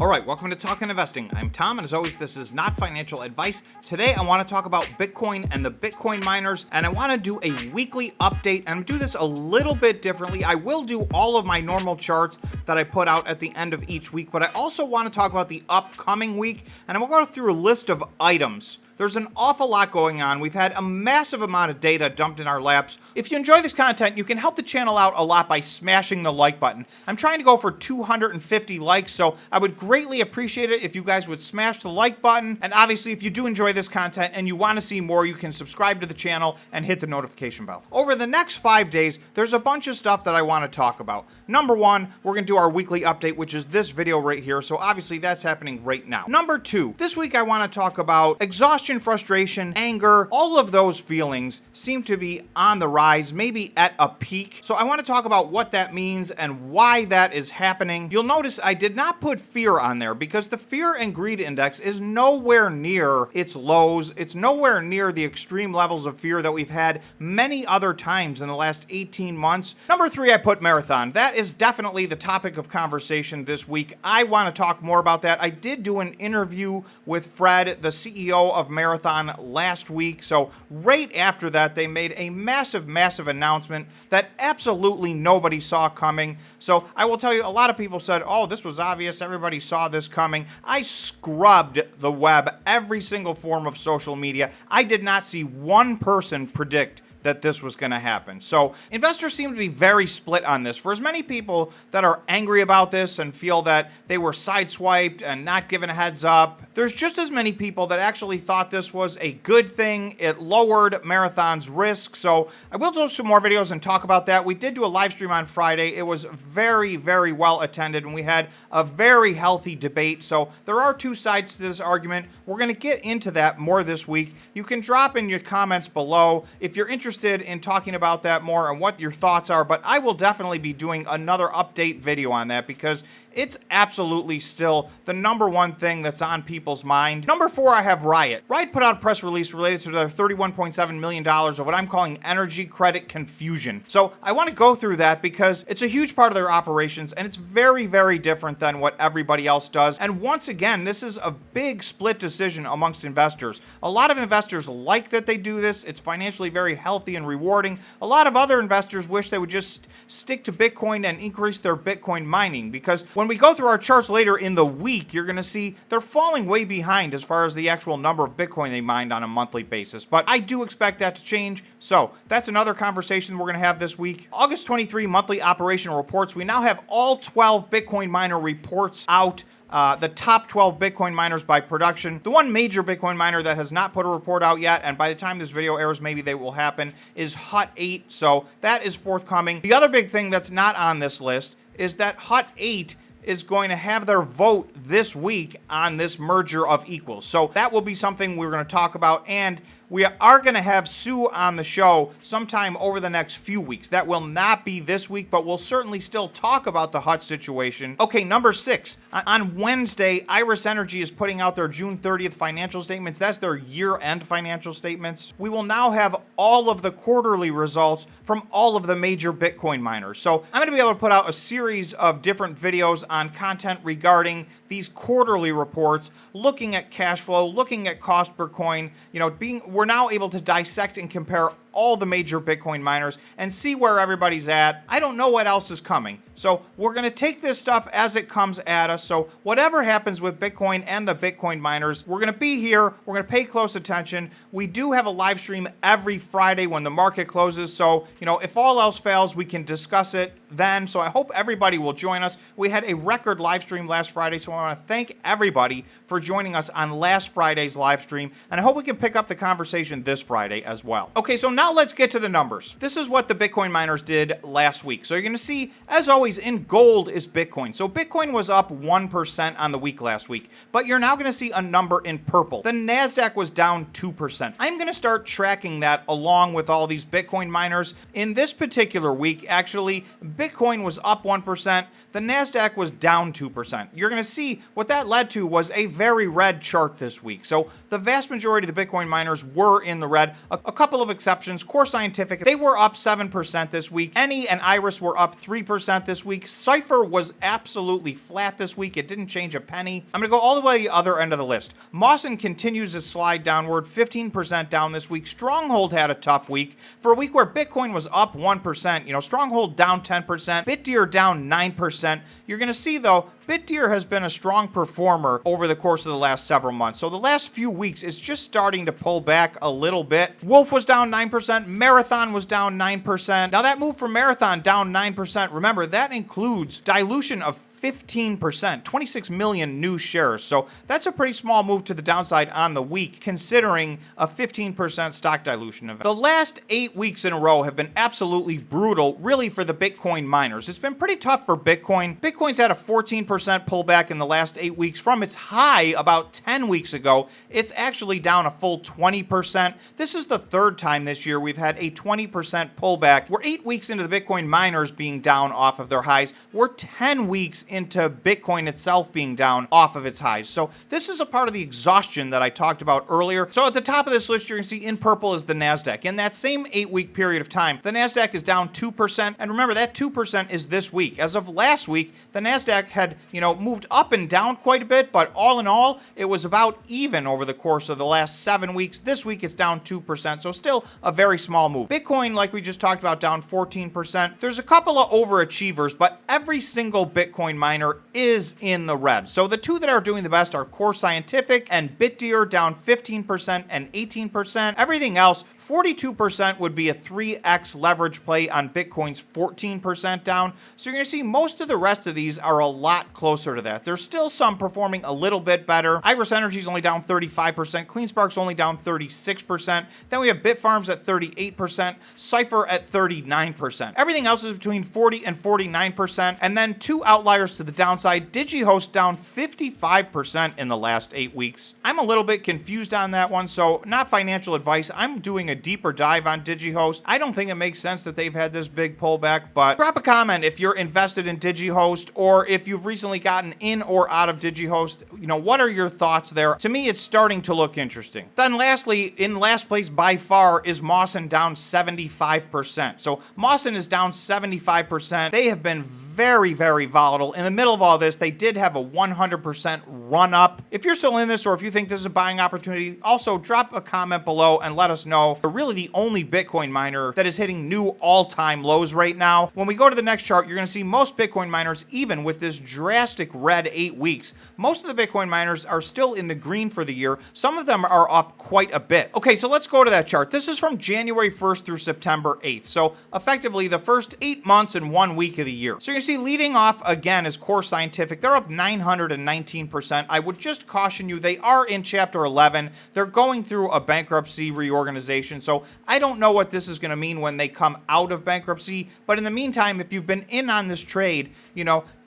All right, welcome to Talkin' Investing. I'm Tom, and as always, this is not financial advice. Today, I want to talk about Bitcoin and the Bitcoin miners, and I want to do a weekly update, and do this a little bit differently. I will do all of my normal charts that I put out at the end of each week, but I also want to talk about the upcoming week, and I'm going to go through a list of items. There's an awful lot going on. We've had a massive amount of data dumped in our laps. If you enjoy this content, you can help the channel out a lot by smashing the like button. I'm trying to go for 250 likes, so I would greatly appreciate it if you guys would smash the like button. And obviously, if you do enjoy this content and you want to see more, you can subscribe to the channel and hit the notification bell. Over the next 5 days, there's a bunch of stuff that I want to talk about. Number one, we're going to do our weekly update, which is this video right here. So obviously, that's happening right now. Number two, this week I want to talk about exhaustion, frustration, anger. All of those feelings seem to be on the rise, maybe at a peak. So I want to talk about what that means and why that is happening. You'll notice I did not put fear on there because the fear and greed index is nowhere near its lows. It's nowhere near the extreme levels of fear that we've had many other times in the last 18 months. Number three, I put marathon. That is definitely the topic of conversation this week. I want to talk more about that. I did do an interview with Fred, the CEO of Marathon, last week. So right after that, they made a massive announcement that absolutely nobody saw coming. So I will tell you, a lot of people said, oh, this was obvious. Everybody saw this coming. I scrubbed the web, every single form of social media. I did not see one person predict that this was going to happen. So investors seem to be very split on this. For as many people that are angry about this and feel that they were sideswiped and not given a heads up, there's just as many people that actually thought this was a good thing. It lowered Marathon's risk. So I will do some more videos and talk about that. We did do a live stream on Friday. It was very well attended, and we had a very healthy debate. So there are two sides to this argument. We're going to get into that more this week. You can drop in your comments below if you're interested in talking about that more and what your thoughts are, but I will definitely be doing another update video on that because it's absolutely still the number one thing that's on people's mind. Number four, I have Riot. Riot put out a press release related to their $31.7 million of what I'm calling energy credit confusion. So I want to go through that because it's a huge part of their operations and it's very different than what everybody else does. And once again, this is a big split decision amongst investors. A lot of investors like that they do this. It's financially very healthy and rewarding. A lot of other investors wish they would just stick to Bitcoin and increase their Bitcoin mining, because when we go through our charts later in the week, you're going to see they're falling way behind as far as the actual number of Bitcoin they mined on a monthly basis. But I do expect that to change. So that's another conversation we're going to have this week. August 23 monthly operational reports. We now have all 12 Bitcoin miner reports out. The top 12 Bitcoin miners by production. The one major Bitcoin miner that has not put a report out yet, and by the time this video airs, maybe they will happen, is Hut 8. So that is forthcoming. The other big thing that's not on this list is that Hut 8 is going to have their vote this week on this merger of equals. So that will be something we're going to talk about, and we are going to have Sue on the show sometime over the next few weeks. That will not be this week, but we'll certainly still talk about the Hut situation. Okay, number six. On Wednesday, Iris Energy is putting out their June 30th financial statements. That's their year-end financial statements. We will now have all of the quarterly results from all of the major Bitcoin miners. So I'm going to be able to put out a series of different videos on content regarding these quarterly reports, looking at cash flow, looking at cost per coin, we're now able to dissect and compare all the major Bitcoin miners and see where everybody's at. I don't know what else is coming. So we're going to take this stuff as it comes at us. So whatever happens with Bitcoin and the Bitcoin miners, we're going to be here. We're going to pay close attention. We do have a live stream every Friday when the market closes. So, if all else fails, we can discuss it then. So I hope everybody will join us. We had a record live stream last Friday. So I want to thank everybody for joining us on last Friday's live stream. And I hope we can pick up the conversation this Friday as well. Okay, so now let's get to the numbers. This is what the Bitcoin miners did last week. So you're going to see, as always, in gold is Bitcoin. So Bitcoin was up 1% on the week last week, but you're now going to see a number in purple. The NASDAQ was down 2%. I'm going to start tracking that along with all these Bitcoin miners. In this particular week, actually, Bitcoin was up 1%. The NASDAQ was down 2%. You're going to see what that led to was a very red chart this week. So the vast majority of the Bitcoin miners were in the red. A couple of exceptions options, Core Scientific, they were up 7% this week. Eni and Iris were up 3% this week. Cypher was absolutely flat this week. It didn't change a penny. I'm going to go all the way to the other end of the list. Mawson continues to slide downward, 15% down this week. Stronghold had a tough week. For a week where Bitcoin was up 1%, Stronghold down 10%, BitDeer down 9%. You're going to see, though, BitDeer has been a strong performer over the course of the last several months. So the last few weeks, it's just starting to pull back a little bit. Wolf was down 9%. Marathon was down 9%. Now that move for Marathon down 9%, remember, that includes dilution of 15%, 26 million new shares. So that's a pretty small move to the downside on the week, considering a 15% stock dilution event. The last 8 weeks in a row have been absolutely brutal, really, for the Bitcoin miners. It's been pretty tough for Bitcoin. Bitcoin's had a 14% pullback in the last 8 weeks from its high about 10 weeks ago. It's actually down a full 20%. This is the third time this year we've had a 20% pullback. We're 8 weeks into the Bitcoin miners being down off of their highs. We're 10 weeks into Bitcoin itself being down off of its highs. So this is a part of the exhaustion that I talked about earlier. So at the top of this list, you're going to see in purple is the NASDAQ. In that same 8-week period of time, the NASDAQ is down 2%. And remember, that 2% is this week. As of last week, the NASDAQ had, moved up and down quite a bit, but all in all, it was about even over the course of the last 7 weeks. This week, it's down 2%. So still a very small move. Bitcoin, like we just talked about, down 14%. There's a couple of overachievers, but every single Bitcoin miner is in the red. So the two that are doing the best are Core Scientific and BitDeer, down 15% and 18%. Everything else, 42% would be a 3x leverage play on Bitcoin's 14% down. So you're going to see most of the rest of these are a lot closer to that. There's still some performing a little bit better. Iris Energy is only down 35%. CleanSpark's only down 36%. Then we have Bitfarms at 38%. Cypher at 39%. Everything else is between 40 and 49%. And then two outliers to the downside. DigiHost down 55% in the last 8 weeks. I'm a little bit confused on that one, so not financial advice. I'm doing a deeper dive on DigiHost. I don't think it makes sense that they've had this big pullback, but drop a comment if you're invested in DigiHost or if you've recently gotten in or out of DigiHost. What are your thoughts there? To me, it's starting to look interesting. Then lastly, in last place by far is Mawson, down 75%. So Mawson is down 75%. They have been very, very volatile. In the middle of all this, they did have a 100% run up. If you're still in this or if you think this is a buying opportunity, also drop a comment below and let us know. They're really the only Bitcoin miner that is hitting new all-time lows right now. When we go to the next chart, you're going to see most Bitcoin miners, even with this drastic red 8 weeks, most of the Bitcoin miners are still in the green for the year. Some of them are up quite a bit. Okay, so let's go to that chart. This is from January 1st through September 8th. So effectively the first 8 months and 1 week of the year. So you're going to see leading off again is Core Scientific. They're up 919%. I would just caution you, they are in Chapter 11. They're going through a bankruptcy reorganization. So I don't know what this is going to mean when they come out of bankruptcy. But in the meantime, if you've been in on this trade,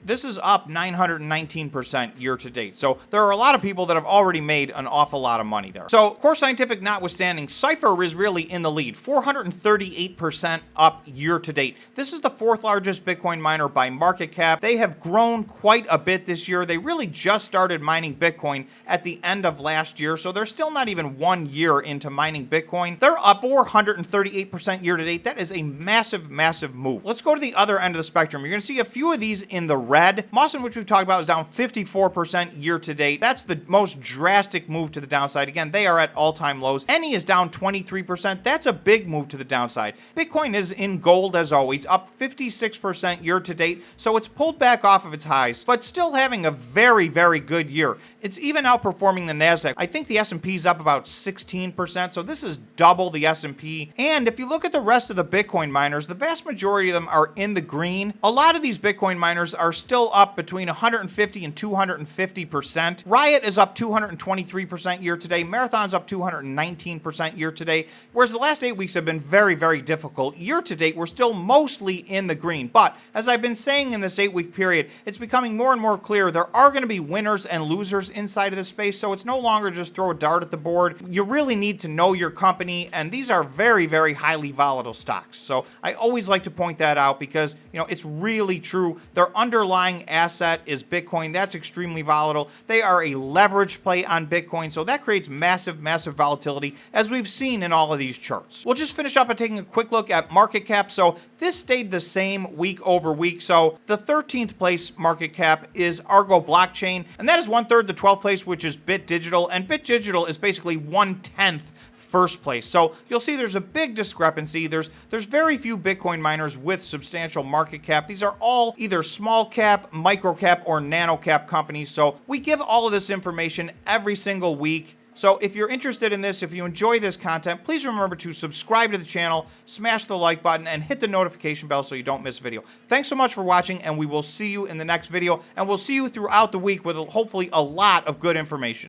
this is up 919% year to date. So there are a lot of people that have already made an awful lot of money there. So Core Scientific notwithstanding, Cypher is really in the lead, 438% up year to date. This is the 4th largest Bitcoin miner by market cap. They have grown quite a bit this year. They really just started mining Bitcoin at the end of last year. So they're still not even 1 year into mining Bitcoin. They're up 438% year to date. That is a massive, massive move. Let's go to the other end of the spectrum. You're going to see a few of these in the red. Mawson, which we've talked about, is down 54% year to date. That's the most drastic move to the downside. Again, they are at all-time lows. Eni is down 23%. That's a big move to the downside. Bitcoin is in gold as always, up 56% year to date. So it's pulled back off of its highs, but still having a very, very good year. It's even outperforming the NASDAQ. I think the S&P is up about 16%. So this is double the S&P. And if you look at the rest of the Bitcoin miners, the vast majority of them are in the green. A lot of these Bitcoin miners are still up between 150 and 250%. Riot is up 223% year to date. Marathon's up 219% year to date. Whereas the last 8 weeks have been very, very difficult. Year to date, we're still mostly in the green. But as I've been saying in this 8-week period, it's becoming more and more clear there are going to be winners and losers inside of this space. So it's no longer just throw a dart at the board. You really need to know your company. And these are very, very highly volatile stocks. So I always like to point that out because, it's really true. Their underlying underlying asset is Bitcoin. That's extremely volatile. They are a leverage play on Bitcoin, so that creates massive volatility, as we've seen in all of these charts. We'll just finish up by taking a quick look at market cap. So this stayed the same week over week. So the 13th place market cap is Argo Blockchain, and that is 1/3 the 12th place, which is Bit Digital, and Bit Digital is basically 1/10 first place. So you'll see there's a big discrepancy. There's very few Bitcoin miners with substantial market cap. These are all either small cap, micro cap, or nano cap companies. So we give all of this information every single week. So if you're interested in this, if you enjoy this content, please remember to subscribe to the channel, smash the like button, and hit the notification bell so you don't miss a video. Thanks so much for watching, and we will see you in the next video, and we'll see you throughout the week with hopefully a lot of good information.